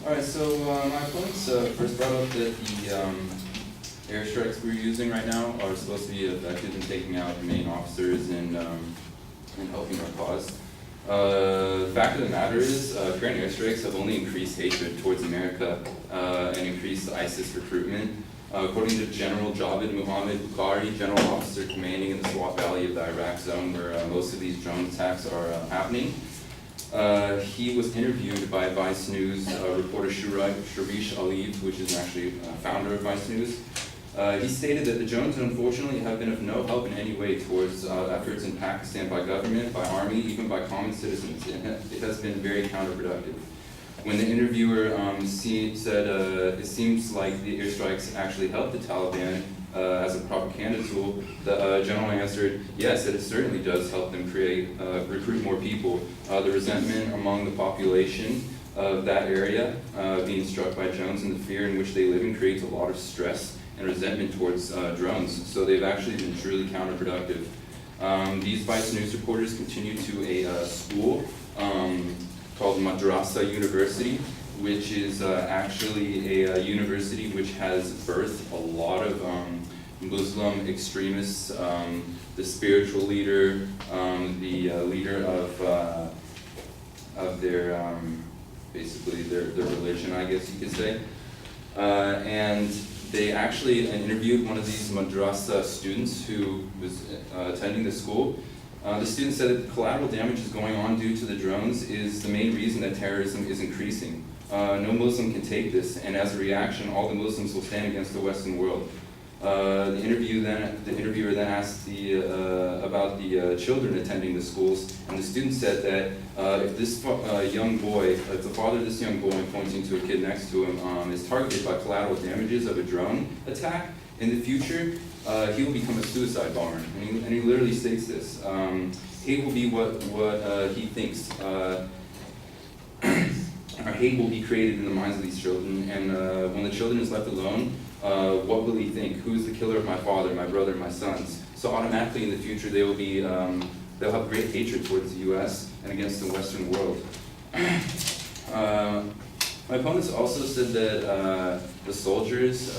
Alright, so my opponents first brought up that the airstrikes we're using right now are supposed to be effective in taking out the main officers and helping our cause. The fact of the matter is, current airstrikes have only increased hatred towards America and increased ISIS recruitment. According to General Javed Muhammad Bukhari, General Officer commanding in the Swat Valley of the Iraq Zone, where most of these drone attacks are happening, he was interviewed by Vice News reporter Sharish Aliyev, which is actually founder of Vice News. He stated that the drones unfortunately have been of no help in any way towards efforts in Pakistan by government, by army, even by common citizens. It has been very counterproductive. When the interviewer said it seems like the airstrikes actually helped the Taliban as a propaganda tool, the general answered, yes, it certainly does help them recruit more people. The resentment among the population of that area being struck by drones and the fear in which they live in creates a lot of stress and resentment towards drones. So they've actually been truly counterproductive. These Vice News reporters continue to a school called Madrasa University, which is actually a university which has birthed a lot of Muslim extremists, the spiritual leader, the leader of their basically their religion, I guess you could say, and they actually interviewed one of these madrasa students who was attending the school. The student said that the collateral damage is going on due to the drones is the main reason that terrorism is increasing. No Muslim can take this, and as a reaction, all the Muslims will stand against the Western world. The interviewer then asked about the children attending the schools, and the student said that if this young boy, if the father of this young boy, pointing to a kid next to him, is targeted by collateral damages of a drone attack in the future, he will become a suicide bomber. And he literally states this. Hate will be what he thinks. Hate will be created in the minds of these children, and when the children is left alone, what will he think? Who's the killer of my father, my brother, my sons? So automatically in the future they will be, they'll have great hatred towards the U.S. and against the Western world. My opponents also said that the soldiers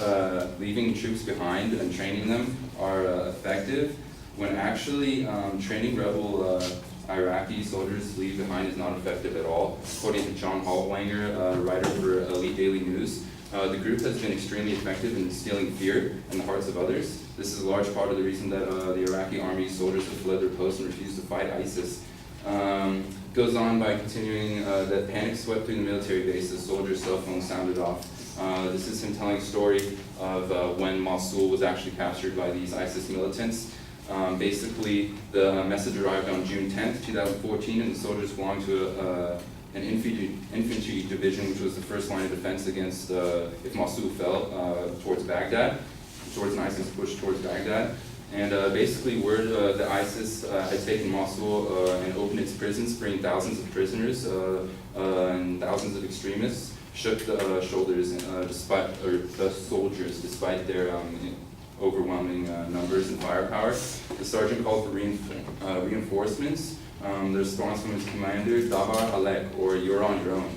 leaving troops behind and training them are effective, when actually training rebel Iraqi soldiers to leave behind is not effective at all. According to John Haltwanger, a writer for Elite Daily News, the group has been extremely effective in instilling fear in the hearts of others. This is a large part of the reason that the Iraqi army soldiers have fled their posts and refused to fight ISIS. Goes on by continuing that panic swept through the military bases, soldiers' cell phones sounded off. This is him telling a story of when Mosul was actually captured by these ISIS militants. Basically, the message arrived on June 10th, 2014, and the soldiers belonged to an infantry division, which was the first line of defense against, if Mosul fell, towards Baghdad, towards an ISIS push towards Baghdad. And basically, word that ISIS had taken Mosul and opened its prisons, freeing thousands of prisoners and thousands of extremists, shook the shoulders the soldiers, despite their overwhelming numbers and firepower. The sergeant called for reinforcements. The response from his commander, Dabar Alek, or you're on your own,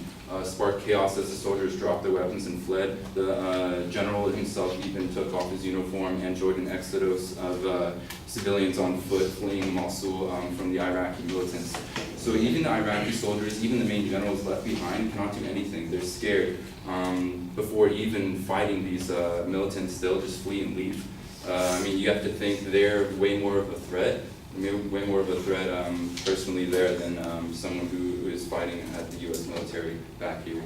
sparked chaos as the soldiers dropped their weapons and fled. The general himself even took off his uniform and joined an exodus of civilians on foot fleeing Mosul from the Iraqi militants. So even the Iraqi soldiers, even the main generals left behind cannot do anything. They're scared. Before even fighting these militants, they'll just flee and leave. I mean, you have to think they're way more of a threat. Way more of a threat personally there than someone who is fighting at the U.S. military back here.